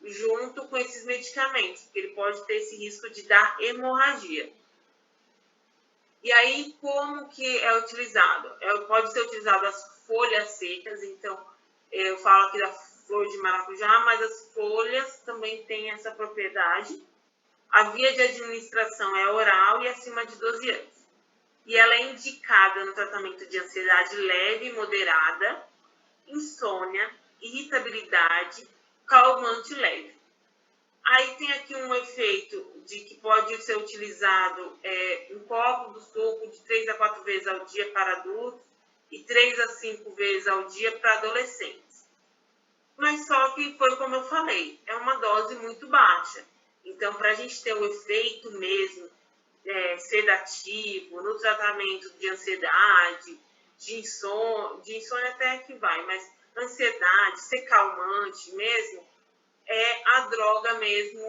junto com esses medicamentos, porque ele pode ter esse risco de dar hemorragia. E aí, como que é utilizado? Pode ser utilizado as folhas secas, então, eu falo aqui da flor de maracujá, mas as folhas também têm essa propriedade. A via de administração é oral e acima de 12 anos. E ela é indicada no tratamento de ansiedade leve e moderada, insônia, irritabilidade, calmante leve. Aí tem aqui um efeito de que pode ser utilizado um copo do suco de 3 a 4 vezes ao dia para adultos e 3 a 5 vezes ao dia para adolescentes. Mas só que foi como eu falei, é uma dose muito baixa. Então, para a gente ter o efeito mesmo sedativo no tratamento de ansiedade, de insônia até que vai, mas ansiedade, ser calmante mesmo, é a droga mesmo,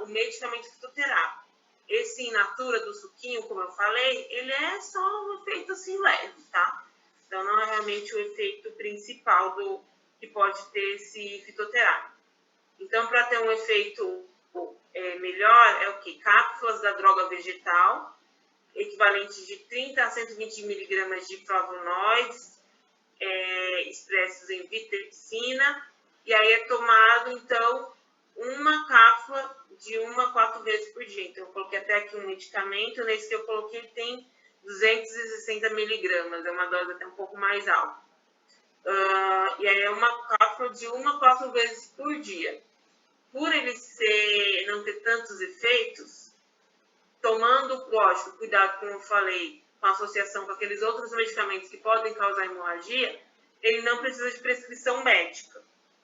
o medicamento fitoterápico. Esse in natura do suquinho, como eu falei, ele é só um efeito assim leve, tá? Então, não é realmente o efeito principal que pode ter esse fitoterápico. Então, para ter um efeito melhor, é o que? Cápsulas da droga vegetal, equivalente de 30 a 120 miligramas de flavonoides, expressos em vitripsina, e aí é tomado, então, uma cápsula de 1 a 4 vezes por dia. Então, eu coloquei até aqui um medicamento, nesse que eu coloquei tem 260 miligramas, é uma dose até um pouco mais alta. E aí é uma cápsula de 1 a 4 vezes por dia. Por ele não ter tantos efeitos, tomando, lógico, cuidado, como eu falei, com a associação com aqueles outros medicamentos que podem causar hemorragia, ele não precisa de prescrição médica,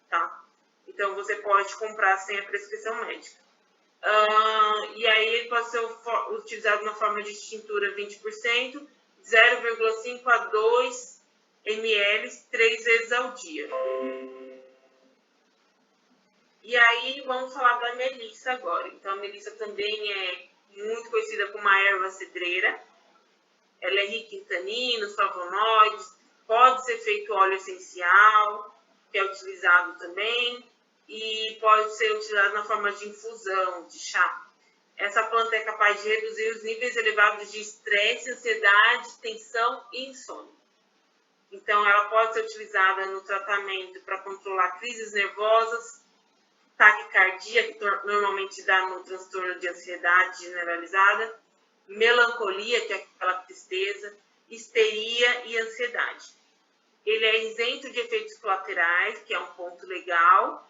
tá? Então, você pode comprar sem a prescrição médica. E aí, ele pode ser utilizado na forma de tintura 20%, 0,5 a 2 ml, 3 vezes ao dia. E aí, vamos falar da melissa agora. Então, a melissa também é muito conhecida como a erva cedreira. Ela é rica em taninos, flavonoides, pode ser feito óleo essencial, que é utilizado também, e pode ser utilizado na forma de infusão, de chá. Essa planta é capaz de reduzir os níveis elevados de estresse, ansiedade, tensão e insônia. Então, ela pode ser utilizada no tratamento para controlar crises nervosas, taquicardia, que normalmente dá no transtorno de ansiedade generalizada, melancolia, que é aquela tristeza, histeria e ansiedade. Ele é isento de efeitos colaterais, que é um ponto legal.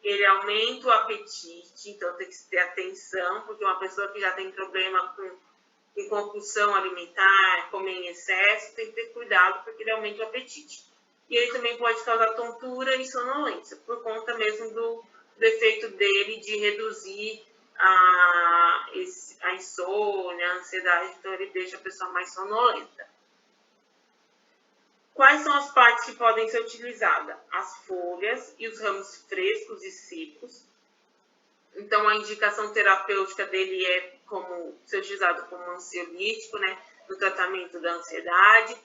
Ele aumenta o apetite, então tem que ter atenção, porque uma pessoa que já tem problema com compulsão alimentar, comer em excesso, tem que ter cuidado, porque ele aumenta o apetite. E ele também pode causar tontura e sonolência, por conta mesmo do efeito dele de reduzir a insônia, a ansiedade, então ele deixa a pessoa mais sonolenta. Quais são as partes que podem ser utilizadas? As folhas e os ramos frescos e secos. Então, a indicação terapêutica dele é ser utilizado como ansiolítico, né, no tratamento da ansiedade,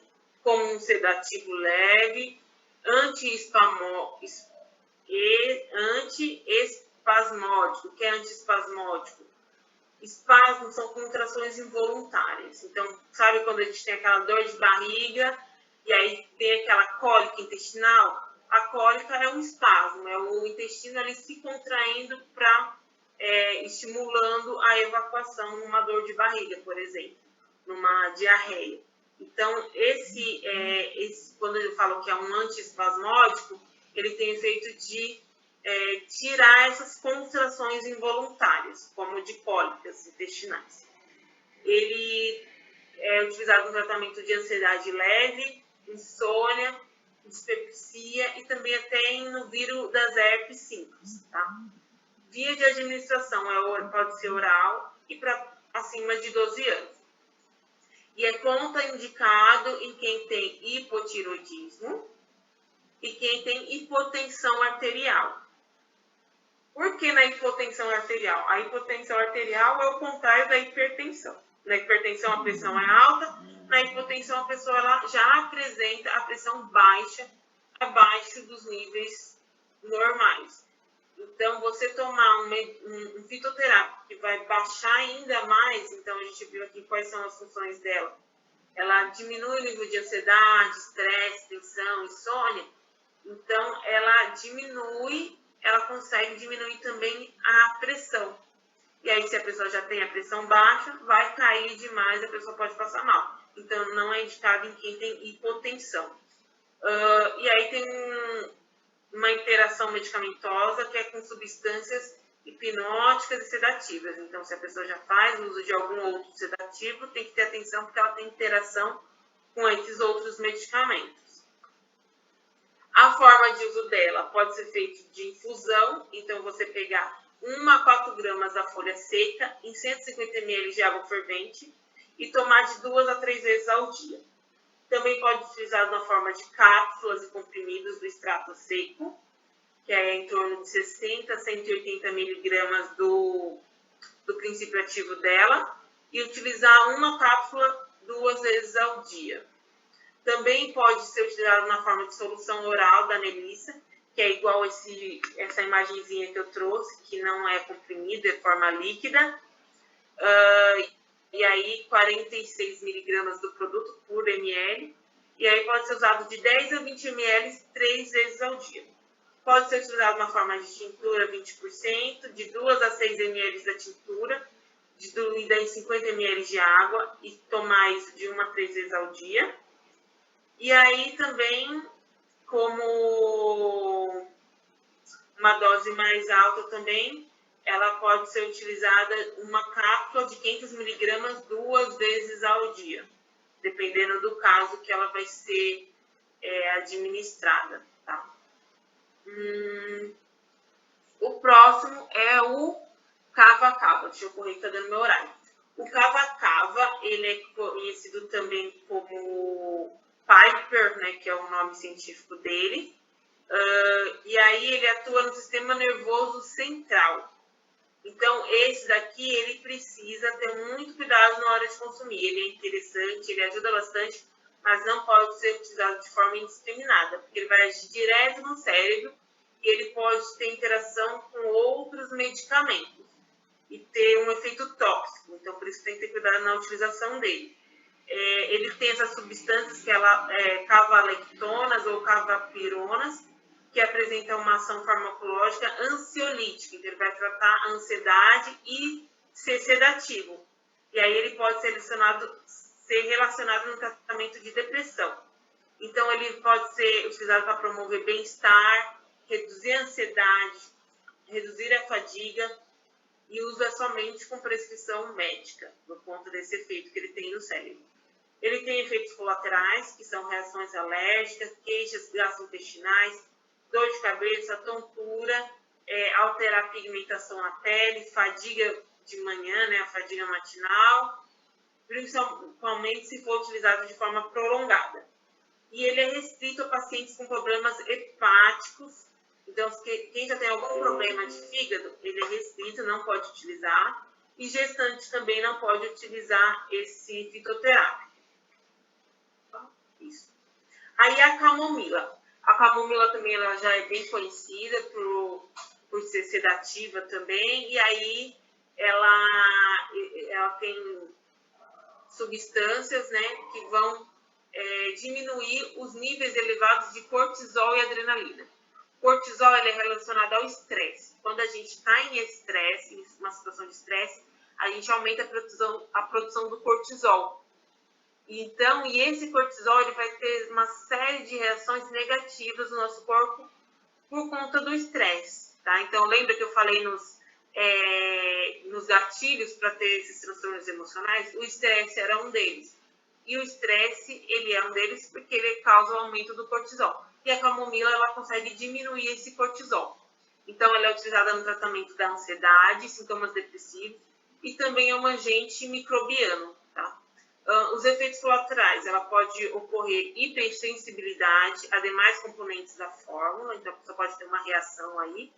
como um sedativo leve, antiespasmódico. O que é antiespasmódico? Espasmos são contrações involuntárias. Então, sabe quando a gente tem aquela dor de barriga e aí tem aquela cólica intestinal? A cólica é um espasmo, é o intestino ali se contraindo estimulando a evacuação numa dor de barriga, por exemplo, numa diarreia. Então, quando eu falo que é um antiespasmódico, ele tem o efeito de tirar essas contrações involuntárias, como de cólicas intestinais. Ele é utilizado no tratamento de ansiedade leve, insônia, dispepsia e também até no vírus das herpes simples, tá? Via de administração pode ser oral e para acima de 12 anos. E é contraindicado em quem tem hipotiroidismo e quem tem hipotensão arterial. Por que na hipotensão arterial? A hipotensão arterial é o contrário da hipertensão. Na hipertensão a pressão é alta, na hipotensão a pessoa ela já apresenta a pressão baixa, abaixo dos níveis normais. Então, você tomar um fitoterápico que vai baixar ainda mais, então a gente viu aqui quais são as funções dela. Ela diminui o nível de ansiedade, estresse, tensão, insônia. Então, ela consegue diminuir também a pressão. E aí, se a pessoa já tem a pressão baixa, vai cair demais, a pessoa pode passar mal. Então, não é indicado em quem tem hipotensão. E aí tem uma interação medicamentosa que é com substâncias hipnóticas e sedativas. Então, se a pessoa já faz uso de algum outro sedativo, tem que ter atenção porque ela tem interação com esses outros medicamentos. A forma de uso dela pode ser feita de infusão, então você pegar 1 a 4 gramas da folha seca em 150 ml de água fervente e tomar de 2 a 3 vezes ao dia. Também pode ser utilizado na forma de cápsulas e comprimidos do extrato seco, que é em torno de 60 a 180 miligramas do princípio ativo dela, e utilizar uma cápsula 2 vezes ao dia. Também pode ser utilizado na forma de solução oral da Melissa, que é igual essa imagenzinha que eu trouxe, que não é comprimido, é forma líquida. E aí 46 miligramas do produto por ml. E aí pode ser usado de 10 a 20 ml 3 vezes ao dia. Pode ser utilizado na forma de tintura 20%, de 2 a 6 ml da tintura, diluída em 50 ml de água e tomar isso de 1 a 3 vezes ao dia. E aí também, como uma dose mais alta também, ela pode ser utilizada uma cápsula de 500 miligramas 2 vezes ao dia, dependendo do caso que ela vai ser administrada, tá? O próximo é o cava-cava. Deixa eu correr que tá dando meu horário. O cava-cava, ele é conhecido também como Piper, né, que é o nome científico dele. E aí ele atua no sistema nervoso central. Então, esse daqui, ele precisa ter muito cuidado na hora de consumir. Ele é interessante, ele ajuda bastante, mas não pode ser utilizado de forma indiscriminada, porque ele vai agir direto no cérebro e ele pode ter interação com outros medicamentos e ter um efeito tóxico. Então, por isso tem que ter cuidado na utilização dele. Ele tem essas substâncias que cavalectonas ou cavapironas, que apresenta uma ação farmacológica ansiolítica, então ele vai tratar a ansiedade e ser sedativo. E aí ele pode ser relacionado no tratamento de depressão. Então ele pode ser utilizado para promover bem-estar, reduzir a ansiedade, reduzir a fadiga, e usa somente com prescrição médica, por conta desse efeito que ele tem no cérebro. Ele tem efeitos colaterais, que são reações alérgicas, queixas gastrointestinais, dor de cabeça, tontura, alterar a pigmentação na pele, fadiga de manhã, né, a fadiga matinal, principalmente se for utilizado de forma prolongada. E ele é restrito a pacientes com problemas hepáticos. Então, quem já tem algum problema de fígado, ele é restrito, não pode utilizar. E gestante também não pode utilizar esse fitoterápico. Isso. Aí a camomila. A camomila também ela já é bem conhecida por ser sedativa também. E aí ela tem substâncias, né, que vão diminuir os níveis elevados de cortisol e adrenalina. Cortisol ele é relacionado ao estresse. Quando a gente está em estresse, em uma situação de estresse, a gente aumenta a produção do cortisol. Então, e esse cortisol ele vai ter uma série de reações negativas no nosso corpo por conta do estresse. Tá? Então, lembra que eu falei nos gatilhos para ter esses transtornos emocionais? O estresse era um deles. E o estresse, ele é um deles porque ele causa o aumento do cortisol. E a camomila, ela consegue diminuir esse cortisol. Então, ela é utilizada no tratamento da ansiedade, sintomas depressivos, e também é um agente microbiano, tá? Os efeitos colaterais, ela pode ocorrer hipersensibilidade a demais componentes da fórmula, então a pessoa pode ter uma reação aí,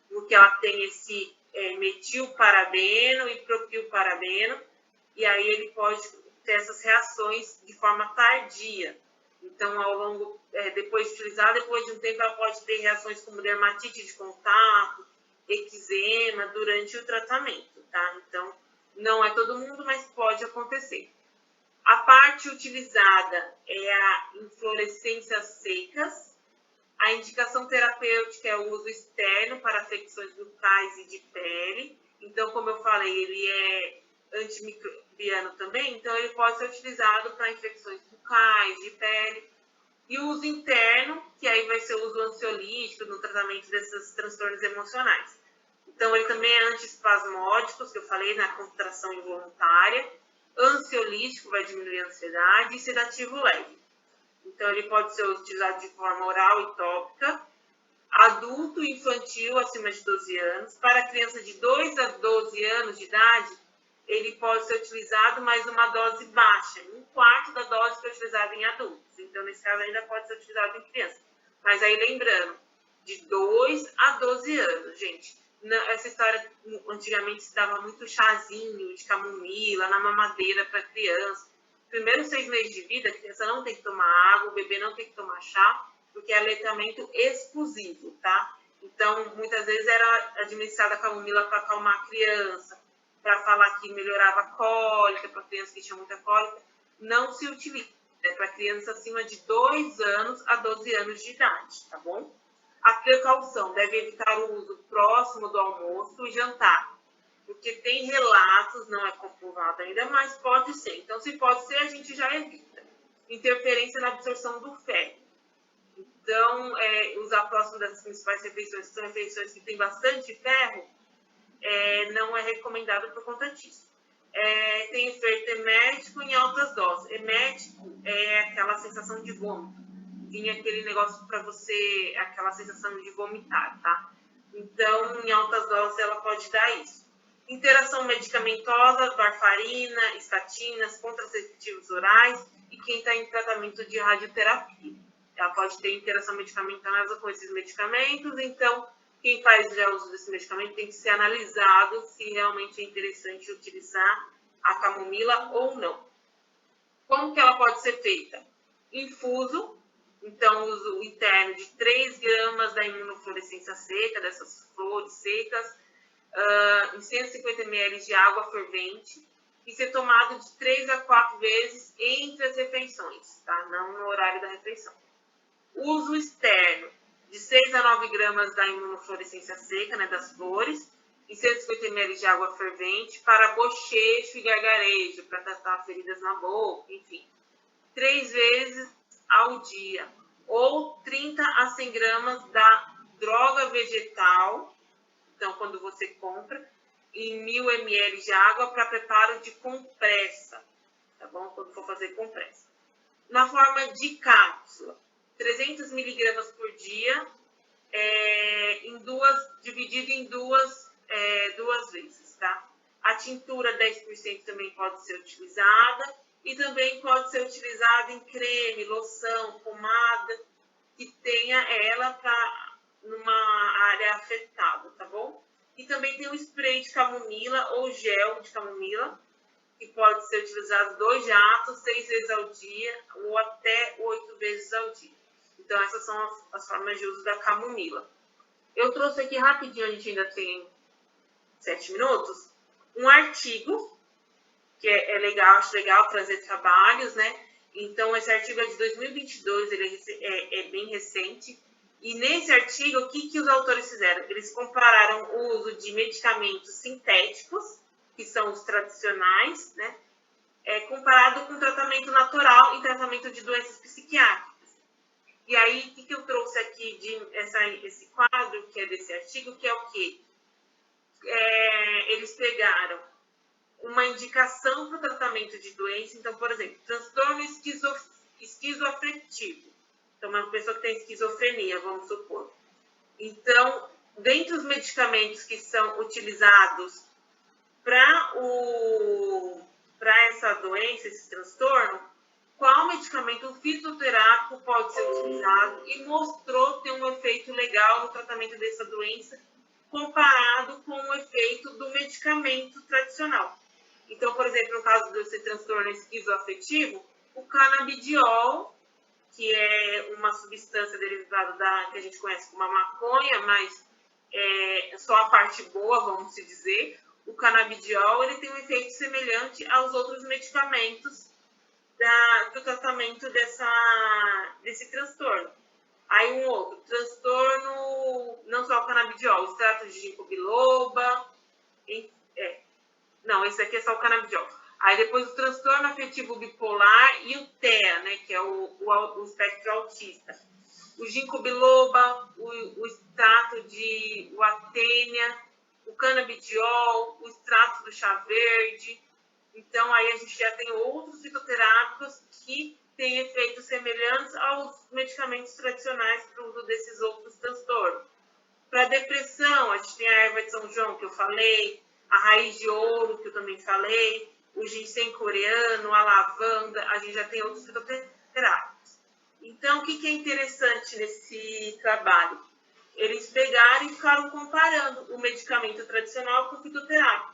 porque ela tem esse metilparabeno e propilparabeno, e aí ele pode ter essas reações de forma tardia. Então, depois de utilizar, depois de um tempo, ela pode ter reações como dermatite de contato, eczema, durante o tratamento, tá? Então, não é todo mundo, mas pode acontecer. A parte utilizada é a inflorescências secas. A indicação terapêutica é o uso externo para afecções bucais e de pele. Então, como eu falei, ele é antimicrobiano também, então ele pode ser utilizado para infecções bucais, de pele. E o uso interno, que aí vai ser o uso ansiolítico no tratamento desses transtornos emocionais. Então, ele também é antiespasmódico, que eu falei, na contração involuntária. Ansiolítico, vai diminuir a ansiedade, e sedativo leve. Então, ele pode ser utilizado de forma oral e tópica. Adulto e infantil acima de 12 anos. Para criança de 2 a 12 anos de idade, ele pode ser utilizado, mas uma dose baixa. 1/4 da dose que é utilizada em adultos. Então, nesse caso, ainda pode ser utilizado em criança. Mas aí, lembrando, de 2 a 12 anos, gente. Essa história, antigamente, se dava muito chazinho de camomila na mamadeira para criança. Primeiros 6 meses de vida, a criança não tem que tomar água, o bebê não tem que tomar chá, porque é aleitamento exclusivo, tá? Então, muitas vezes era administrada a camomila para acalmar a criança, para falar que melhorava a cólica, para crianças que tinham muita cólica. Não se utiliza, é para crianças acima de 2 anos a 12 anos de idade, tá bom? A precaução deve evitar o uso próximo do almoço e jantar, porque tem relatos, não é comprovado ainda, mas pode ser. Então, se pode ser, a gente já evita. Interferência na absorção do ferro. Então, usar próximo das principais refeições, que são refeições que têm bastante ferro, não é recomendado por conta disso. Tem efeito emético em altas doses. Emético é aquela sensação de vômito. Vinha aquele negócio para você, aquela sensação de vomitar, tá? Então, em altas doses, ela pode dar isso. Interação medicamentosa, varfarina, estatinas, contraceptivos orais e quem está em tratamento de radioterapia. Ela pode ter interação medicamentosa com esses medicamentos, então, quem faz já uso desse medicamento tem que ser analisado se realmente é interessante utilizar a camomila ou não. Como que ela pode ser feita? Infuso. Então, uso interno de 3 gramas da imunofluorescência seca, dessas flores secas, em 150 ml de água fervente, e ser tomado de 3 a 4 vezes entre as refeições, tá? Não no horário da refeição. Uso externo de 6 a 9 gramas da imunofluorescência seca, né, das flores, e 150 ml de água fervente para bochecho e gargarejo, para tratar feridas na boca, enfim. 3 vezes ao dia. Ou 30 a 100 gramas da droga vegetal, então quando você compra, em 1000 ml de água para preparo de compressa, tá bom? Quando for fazer compressa. Na forma de cápsula, 300 miligramas por dia, dividido em duas vezes, tá? A tintura 10% também pode ser utilizada e também pode ser utilizada em creme, loção, pomada, que tenha ela numa área afetada, tá bom? E também tem o spray de camomila ou gel de camomila, que pode ser utilizado 2 jatos, 6 vezes ao dia ou até 8 vezes ao dia. Então, essas são as formas de uso da camomila. Eu trouxe aqui rapidinho, a gente ainda tem 7 minutos, um artigo, que é legal, acho legal trazer trabalhos, né? Então, esse artigo é de 2022, ele é bem recente. E nesse artigo, o que os autores fizeram? Eles compararam o uso de medicamentos sintéticos, que são os tradicionais, né? Comparado com tratamento natural e tratamento de doenças psiquiátricas. E aí, o que eu trouxe aqui esse quadro, que é desse artigo, que é o quê? Eles pegaram uma indicação para o tratamento de doença. Então, por exemplo, transtorno esquizoafetivo. Então, uma pessoa que tem esquizofrenia, vamos supor. Então, dentre os medicamentos que são utilizados para essa doença, esse transtorno, qual medicamento fitoterápico pode ser utilizado e mostrou ter um efeito legal no tratamento dessa doença comparado com o efeito do medicamento tradicional. Então, por exemplo, no caso desse transtorno esquizoafetivo, o canabidiol, que é uma substância derivada que a gente conhece como a maconha, mas só a parte boa, vamos se dizer, o canabidiol ele tem um efeito semelhante aos outros medicamentos do tratamento desse transtorno. Aí um outro, transtorno, não só o canabidiol, o extrato de ginkgo biloba, não, esse aqui é só o canabidiol. Aí depois o transtorno afetivo bipolar e o TEA, né, que é o espectro autista. O ginkgo biloba, o extrato de Watenia, o canabidiol, o extrato do chá verde. Então, aí a gente já tem outros fitoterápicos que têm efeitos semelhantes aos medicamentos tradicionais para o uso desses outros transtornos. Para depressão, a gente tem a erva de São João, que eu falei, a raiz de ouro, que eu também falei, o ginseng coreano, a lavanda, a gente já tem outros fitoterápicos. Então, o que é interessante nesse trabalho? Eles pegaram e ficaram comparando o medicamento tradicional com o fitoterápico.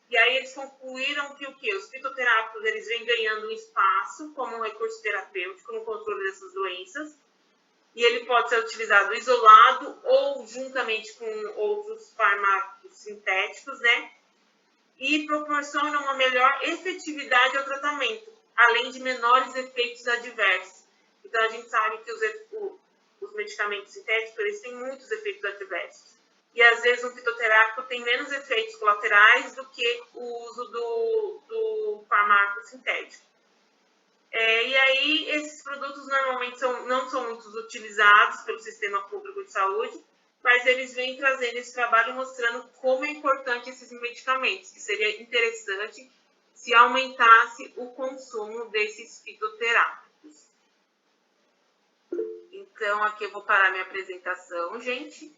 E aí eles concluíram que os fitoterápicos eles vêm ganhando um espaço como um recurso terapêutico no controle dessas doenças. E ele pode ser utilizado isolado ou juntamente com outros fármacos sintéticos, né? E proporciona uma melhor efetividade ao tratamento, além de menores efeitos adversos. Então, a gente sabe que os medicamentos sintéticos eles têm muitos efeitos adversos. E, às vezes, um fitoterápico tem menos efeitos colaterais do que o uso do fármaco sintético. E aí, esses produtos normalmente não são muito utilizados pelo sistema público de saúde, mas eles vêm trazendo esse trabalho mostrando como é importante esses medicamentos, que seria interessante se aumentasse o consumo desses fitoterápicos. Então, aqui eu vou parar minha apresentação, gente.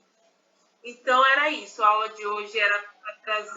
Então, era isso. A aula de hoje era para trazer